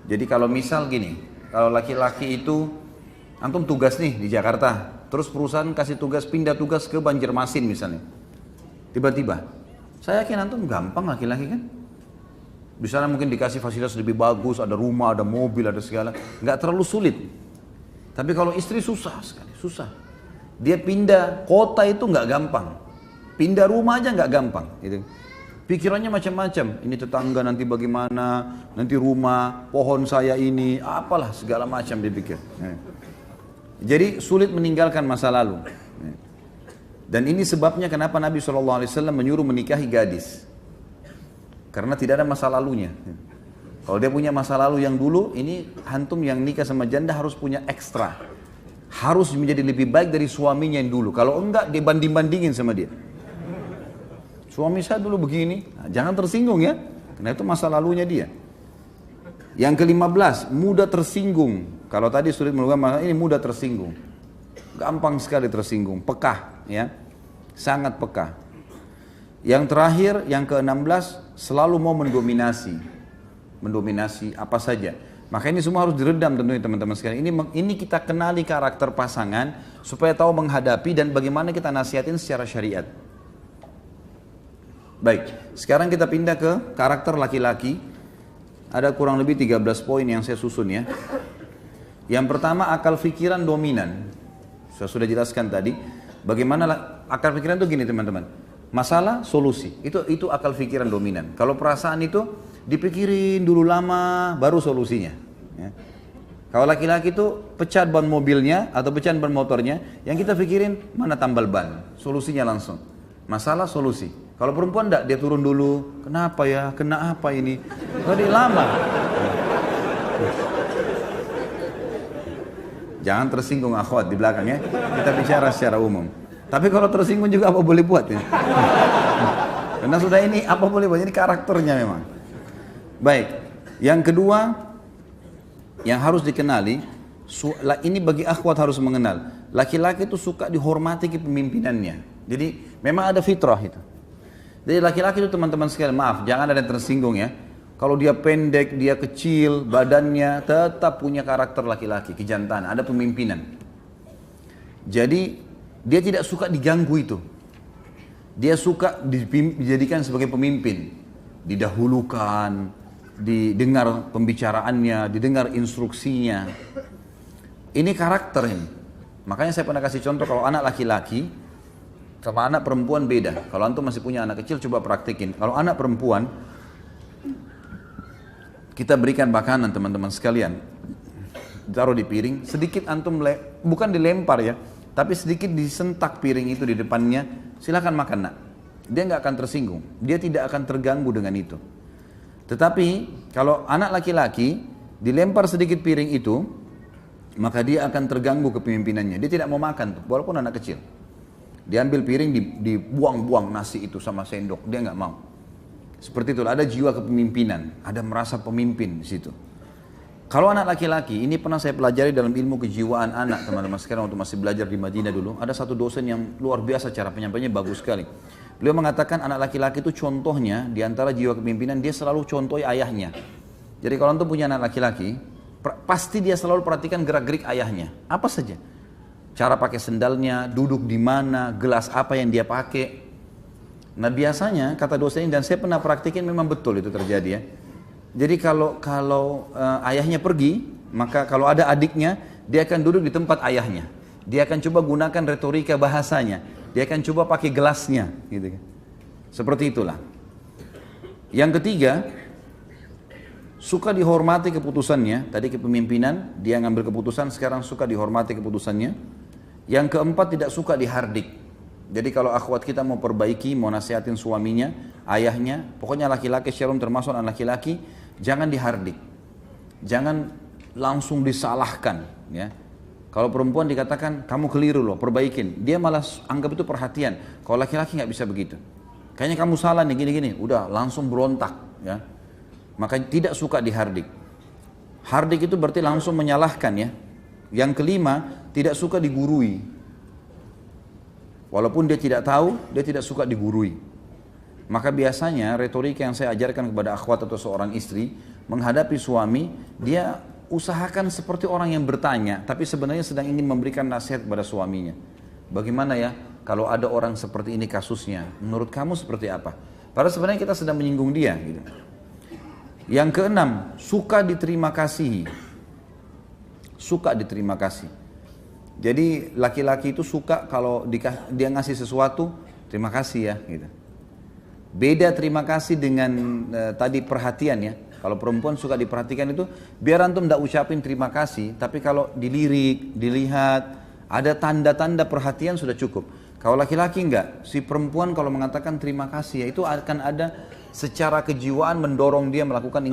Jadi kalau misal gini, kalau laki-laki itu, antum tugas nih di Jakarta, terus perusahaan kasih tugas, pindah tugas ke Banjarmasin misalnya. Tiba-tiba, saya yakin antum gampang laki-laki kan? Di sana mungkin dikasih fasilitas lebih bagus, ada rumah, ada mobil, ada segala. Nggak terlalu sulit. Tapi kalau istri susah sekali, susah. Dia pindah kota itu nggak gampang. Pindah rumah aja nggak gampang. Gitu. Pikirannya macam-macam. Ini tetangga nanti bagaimana, nanti rumah, pohon saya ini, apalah segala macam dia pikir. Jadi sulit meninggalkan masa lalu. Dan ini sebabnya kenapa Nabi SAW menyuruh menikahi gadis. Karena tidak ada masa lalunya. Kalau dia punya masa lalu yang dulu, ini antum yang nikah sama janda harus punya ekstra. Harus menjadi lebih baik dari suaminya yang dulu. Kalau enggak, dia banding-bandingin sama dia. Suami saya dulu begini, nah, jangan tersinggung ya, karena itu masa lalunya dia. Yang ke-15, mudah tersinggung. Kalau tadi sulit melupakan masalah, ini mudah tersinggung. Gampang sekali tersinggung, pekah ya, sangat pekah. Yang terakhir, yang ke-16, selalu mau mendominasi. Mendominasi apa saja. Maka ini semua harus diredam tentunya teman-teman sekalian. Ini kita kenali karakter pasangan, supaya tahu menghadapi dan bagaimana kita nasihatin secara syariat. Baik, sekarang kita pindah ke karakter laki-laki. Ada kurang lebih 13 poin yang saya susun ya. Yang pertama, akal pikiran dominan. Saya sudah jelaskan tadi. Bagaimana akal pikiran itu gini teman-teman. Masalah, solusi. Itu akal pikiran dominan. Kalau perasaan itu dipikirin dulu lama, baru solusinya. Ya. Kalau laki-laki itu pecat ban mobilnya atau pecat ban motornya, yang kita pikirin mana tambal ban. Solusinya langsung. Masalah, solusi. Kalau perempuan enggak, dia turun dulu. Kenapa ya? Kena apa ini? Tadi lama. Jangan tersinggung akhwat di belakang ya. Kita bicara secara umum. Tapi kalau tersinggung juga apa boleh buat ya? Karena sudah ini apa boleh buat. Ini karakternya memang. Baik. Yang kedua, yang harus dikenali, ini bagi akhwat harus mengenal. Laki-laki itu suka dihormati kepemimpinannya. Jadi memang ada fitrah itu. Jadi laki-laki itu teman-teman sekalian, maaf, jangan ada yang tersinggung ya. Kalau dia pendek, dia kecil, badannya tetap punya karakter laki-laki, kejantan, ada pemimpinan. Jadi dia tidak suka diganggu itu. Dia suka dijadikan sebagai pemimpin, didahulukan, didengar pembicaraannya, didengar instruksinya. Ini karakter ini. Makanya saya pernah kasih contoh kalau anak laki-laki sama anak perempuan beda. Kalau antum masih punya anak kecil coba praktikin. Kalau anak perempuan kita berikan makanan teman-teman sekalian, taruh di piring, sedikit antum bukan dilempar ya, tapi sedikit disentak piring itu di depannya, silakan makan nak. Dia nggak akan tersinggung, dia tidak akan terganggu dengan itu. Tetapi kalau anak laki-laki dilempar sedikit piring itu, maka dia akan terganggu kepemimpinannya. Dia tidak mau makan tuh, walaupun anak kecil. Diambil piring, dibuang-buang nasi itu sama sendok, dia nggak mau. Seperti itu, ada jiwa kepemimpinan, ada merasa pemimpin di situ. Kalau anak laki-laki, ini pernah saya pelajari dalam ilmu kejiwaan anak, teman-teman sekarang waktu masih belajar di Madinah dulu, ada satu dosen yang luar biasa cara penyampaiannya bagus sekali. Beliau mengatakan anak laki-laki itu contohnya, di antara jiwa kepemimpinan, dia selalu contohi ayahnya. Jadi kalau antum punya anak laki-laki, pasti dia selalu perhatikan gerak-gerik ayahnya, apa saja. Cara pakai sendalnya, duduk di mana, gelas apa yang dia pakai. Nah biasanya kata dosen ini, dan saya pernah praktikin memang betul itu terjadi ya. Jadi kalau ayahnya pergi, maka kalau ada adiknya, dia akan duduk di tempat ayahnya. Dia akan coba gunakan retorika bahasanya. Dia akan coba pakai gelasnya, gitu kan. Seperti itulah. Yang ketiga, suka dihormati keputusannya. Tadi kepemimpinan, dia ngambil keputusan, sekarang suka dihormati keputusannya. Yang keempat, tidak suka dihardik. Jadi kalau akhwat kita mau perbaiki, mau nasihatin suaminya, ayahnya, pokoknya laki-laki secara termasuk anak laki-laki, jangan dihardik. Jangan langsung disalahkan. Ya. Kalau perempuan dikatakan, kamu keliru loh, perbaikin. Dia malah anggap itu perhatian. Kalau laki-laki nggak bisa begitu. Kayaknya kamu salah nih, gini-gini. Udah, langsung berontak. Ya. Maka tidak suka dihardik. Hardik itu berarti langsung menyalahkan ya. Yang kelima, tidak suka digurui. Walaupun dia tidak tahu, dia tidak suka digurui. Maka biasanya retorika yang saya ajarkan kepada akhwat atau seorang istri, menghadapi suami, dia usahakan seperti orang yang bertanya, tapi sebenarnya sedang ingin memberikan nasihat kepada suaminya. Bagaimana ya kalau ada orang seperti ini kasusnya, menurut kamu seperti apa? Padahal sebenarnya kita sedang menyinggung dia gitu. Yang keenam, suka diterima kasih. Suka diterima kasih. Jadi laki-laki itu suka kalau dia ngasih sesuatu, terima kasih ya gitu. Beda terima kasih dengan tadi perhatian ya. Kalau perempuan suka diperhatikan itu, biar antum tidak ucapin terima kasih, tapi kalau dilirik, dilihat, ada tanda-tanda perhatian sudah cukup. Kalau laki-laki enggak, si perempuan kalau mengatakan terima kasih ya itu akan ada secara kejiwaan mendorong dia melakukan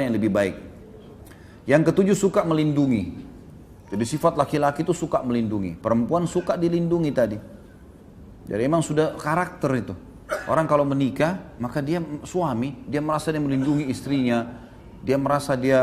yang lebih baik. Yang ketujuh, suka melindungi. Jadi sifat laki-laki itu suka melindungi. Perempuan suka dilindungi tadi. Jadi memang sudah karakter itu. Orang kalau menikah, maka dia suami, dia merasa dia melindungi istrinya. Dia merasa dia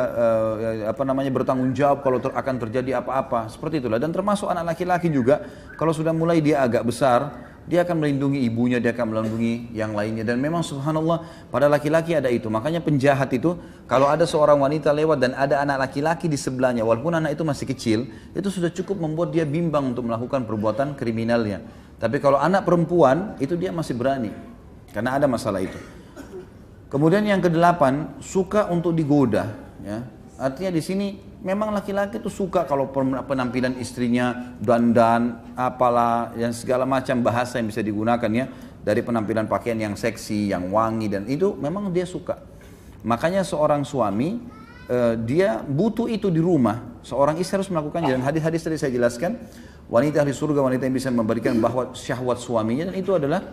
bertanggung jawab kalau akan terjadi apa-apa. Seperti itulah. Dan termasuk anak laki-laki juga, kalau sudah mulai dia agak besar, dia akan melindungi ibunya, dia akan melindungi yang lainnya. Dan memang subhanallah pada laki-laki ada itu. Makanya penjahat itu, kalau ada seorang wanita lewat dan ada anak laki-laki di sebelahnya, walaupun anak itu masih kecil, itu sudah cukup membuat dia bimbang untuk melakukan perbuatan kriminalnya. Tapi kalau anak perempuan, itu dia masih berani. Karena ada masalah itu. Kemudian yang kedelapan, suka untuk digoda. Ya. Artinya di sini memang laki-laki itu suka kalau penampilan istrinya dandan, apalah, yang segala macam bahasa yang bisa digunakan ya. Dari penampilan pakaian yang seksi, yang wangi, dan itu memang dia suka. Makanya seorang suami, dia butuh itu di rumah. Seorang istri harus melakukannya. Dan hadis-hadis tadi saya jelaskan, wanita ahli surga, wanita yang bisa memberikan bahwa syahwat suaminya, dan itu adalah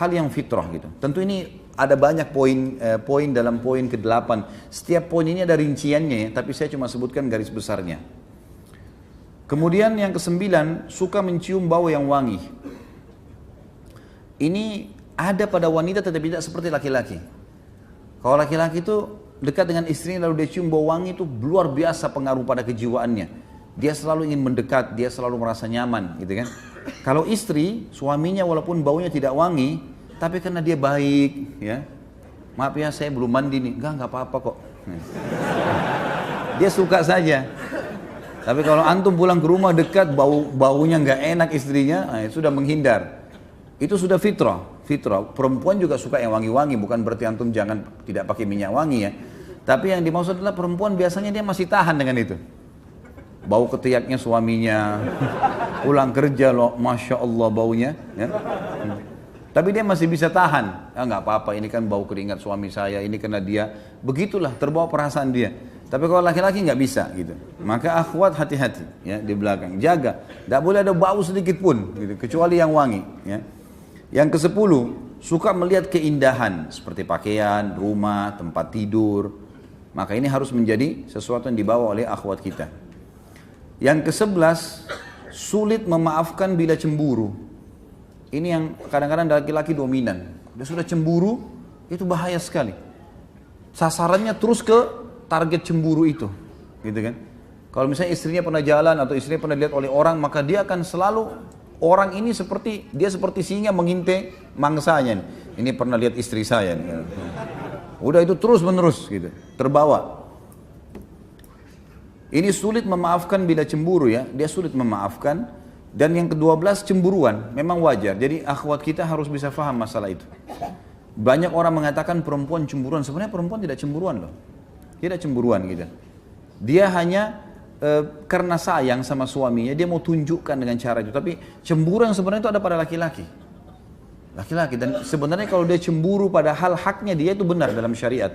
hal yang fitrah gitu. Tentu ini ada banyak poin dalam poin ke-8. Setiap poin ini ada rinciannya ya, tapi saya cuma sebutkan garis besarnya. Kemudian yang ke-9, suka mencium bau yang wangi. Ini ada pada wanita tetapi tidak seperti laki-laki. Kalau laki-laki itu dekat dengan istrinya lalu dia cium bau wangi, itu luar biasa pengaruh pada kejiwaannya. Dia selalu ingin mendekat, dia selalu merasa nyaman gitu kan. Kalau istri, suaminya walaupun baunya tidak wangi, tapi karena dia baik ya, maaf ya saya belum mandi nih, enggak apa-apa kok. Dia suka saja. Tapi kalau antum pulang ke rumah dekat baunya enggak enak istrinya, sudah menghindar. Itu sudah fitrah. Perempuan juga suka yang wangi-wangi, bukan berarti antum jangan tidak pakai minyak wangi ya. Tapi yang dimaksud adalah perempuan biasanya dia masih tahan dengan itu. Bau ketiaknya suaminya, pulang kerja loh, masya Allah baunya. Ya. Tapi dia masih bisa tahan. Nggak apa-apa, ini kan bau keringat suami saya, ini karena dia. Begitulah terbawa perasaan dia. Tapi kalau laki-laki nggak bisa gitu. Maka akhwat hati-hati ya di belakang, jaga. Nggak boleh ada bau sedikit pun, gitu, kecuali yang wangi. Ya. Yang ke-10, suka melihat keindahan seperti pakaian, rumah, tempat tidur. Maka ini harus menjadi sesuatu yang dibawa oleh akhwat kita. Yang ke-11, sulit memaafkan bila cemburu. Ini yang kadang-kadang laki-laki dominan. Dia sudah cemburu, itu bahaya sekali. Sasarannya terus ke target cemburu itu, gitu kan? Kalau misalnya istrinya pernah jalan atau istrinya pernah dilihat oleh orang, maka dia akan selalu orang ini seperti singa mengintai mangsanya. Ini pernah lihat istri saya. Nih. Udah itu terus menerus gitu, terbawa. Ini sulit memaafkan bila cemburu ya, dia sulit memaafkan. Dan yang ke-12 cemburuan, memang wajar. Jadi akhwat kita harus bisa faham masalah itu. Banyak orang mengatakan perempuan cemburuan, sebenarnya perempuan tidak cemburuan loh. Tidak cemburuan gitu. Dia hanya karena sayang sama suaminya, dia mau tunjukkan dengan cara itu. Tapi cemburu yang sebenarnya itu ada pada laki-laki. Laki-laki, dan sebenarnya kalau dia cemburu pada hal haknya dia itu benar dalam syariat.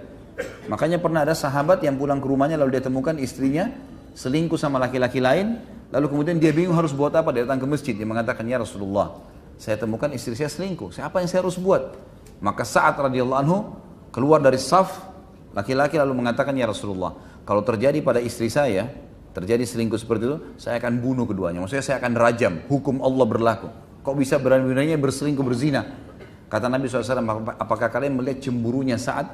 Makanya pernah ada sahabat yang pulang ke rumahnya lalu dia temukan istrinya selingkuh sama laki-laki lain, lalu kemudian dia bingung harus buat apa, dia datang ke masjid, dia mengatakan, ya Rasulullah, saya temukan istri saya selingkuh, apa yang saya harus buat? Maka Sa'ad radhiyallahu anhu keluar dari saf laki-laki lalu mengatakan, ya Rasulullah, kalau terjadi pada istri saya, terjadi selingkuh seperti itu, saya akan bunuh keduanya, maksudnya saya akan rajam, hukum Allah berlaku. Kok bisa berani-beraninya berselingkuh berzina? Kata Nabi SAW, apakah kalian melihat cemburunya Sa'ad?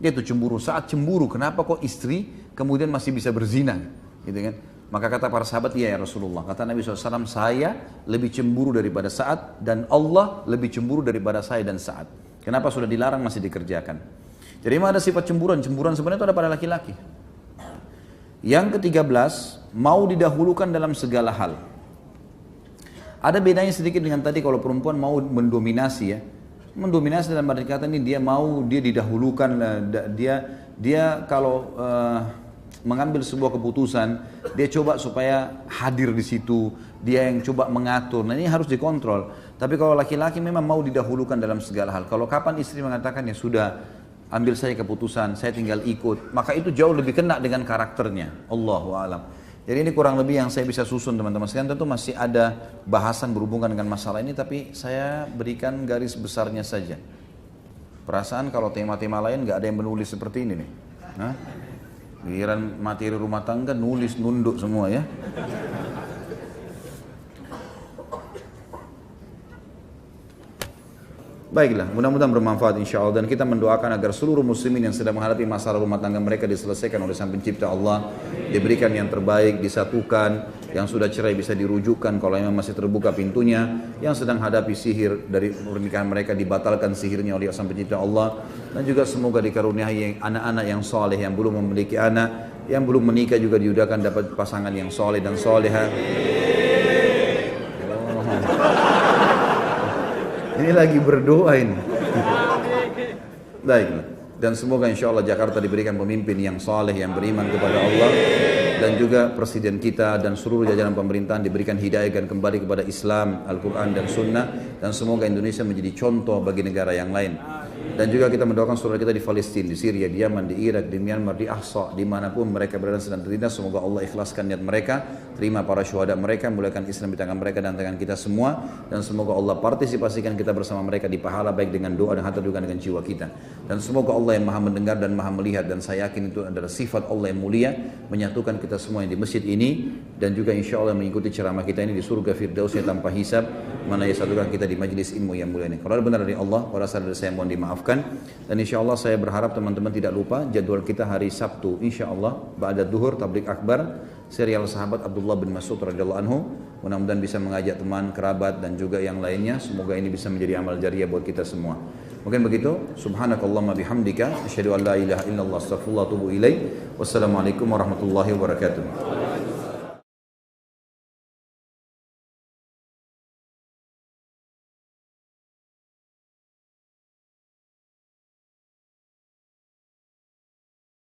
Dia itu cemburu, Sa'ad cemburu, kenapa kok istri kemudian masih bisa berzina? Gitu kan? Maka kata para sahabat, iya ya Rasulullah. Kata Nabi SAW, saya lebih cemburu daripada Sa'ad dan Allah lebih cemburu daripada saya dan Sa'ad. Kenapa sudah dilarang masih dikerjakan? Jadi memang ada sifat cemburuan. Cemburuan sebenarnya itu ada pada laki-laki. Yang ke-13, mau didahulukan dalam segala hal. Ada bedanya sedikit dengan tadi kalau perempuan mau mendominasi ya. Mendominasi dalam arti kata ini dia mau dia didahulukan, dia kalau mengambil sebuah keputusan, dia coba supaya hadir di situ, dia yang coba mengatur. Nah ini harus dikontrol. Tapi kalau laki-laki memang mau didahulukan dalam segala hal. Kalau kapan istri mengatakan ya sudah, ambil saya keputusan, saya tinggal ikut, maka itu jauh lebih kena dengan karakternya. Allahu a'lam. Jadi ini kurang lebih yang saya bisa susun teman-teman sekalian. Tentu masih ada bahasan berhubungan dengan masalah ini, tapi saya berikan garis besarnya saja. Perasaan kalau tema-tema lain nggak ada yang menulis seperti ini nih. Hah? Giliran materi rumah tangga nulis nunduk semua ya. Baiklah, mudah-mudahan bermanfaat insya Allah, dan kita mendoakan agar seluruh muslimin yang sedang menghadapi masalah rumah tangga mereka diselesaikan oleh Sang Pencipta Allah, diberikan yang terbaik, disatukan, yang sudah cerai bisa dirujukkan kalau memang masih terbuka pintunya, yang sedang hadapi sihir dari pernikahan mereka dibatalkan sihirnya oleh Sang Pencipta Allah, dan juga semoga dikaruniai anak-anak yang soleh, yang belum memiliki anak, yang belum menikah juga diudahkan dapat pasangan yang soleh dan soleha. Ini lagi berdoa ini. Baiklah. Dan semoga insya Allah Jakarta diberikan pemimpin yang saleh, yang beriman kepada Allah, dan juga presiden kita dan seluruh jajaran pemerintahan diberikan hidayah dan kembali kepada Islam, Al-Quran dan Sunnah, dan semoga Indonesia menjadi contoh bagi negara yang lain. Dan juga kita mendoakan saudara kita di Palestina, di Syria, di Yaman, di Irak, di Myanmar, di Ahsa, dimanapun mereka berada sedang terlindas, semoga Allah ikhlaskan niat mereka, terima para syuhada mereka, muliakan Islam di tangan mereka dan tangan kita semua, dan semoga Allah partisipasikan kita bersama mereka di pahala baik dengan doa dan hatta juga dengan jiwa kita. Dan semoga Allah yang maha mendengar dan maha melihat, dan saya yakin itu adalah sifat Allah yang mulia, menyatukan kita semua yang di masjid ini, dan juga insya Allah mengikuti ceramah kita ini di surga Firdausnya tanpa hisab, mana ya satukan kita di majlis ilmu yang mulia ini. Kalau ada benar dari Allah, kalau salah dari saya mohon dimaafkan. Dan insya Allah saya berharap teman-teman tidak lupa jadwal kita hari Sabtu insya Allah ba'da duhur tablik akbar serial sahabat Abdullah bin Mas'ud radhiyallahu anhu. Mudah-mudahan bisa mengajak teman, kerabat dan juga yang lainnya. Semoga ini bisa menjadi amal jariah buat kita semua. Mungkin begitu. Subhanakallahumma bihamdika asyhadu an la ilaha illallah astaghfirullah wa atubu ilaik. Wassalamualaikum warahmatullahi wabarakatuh.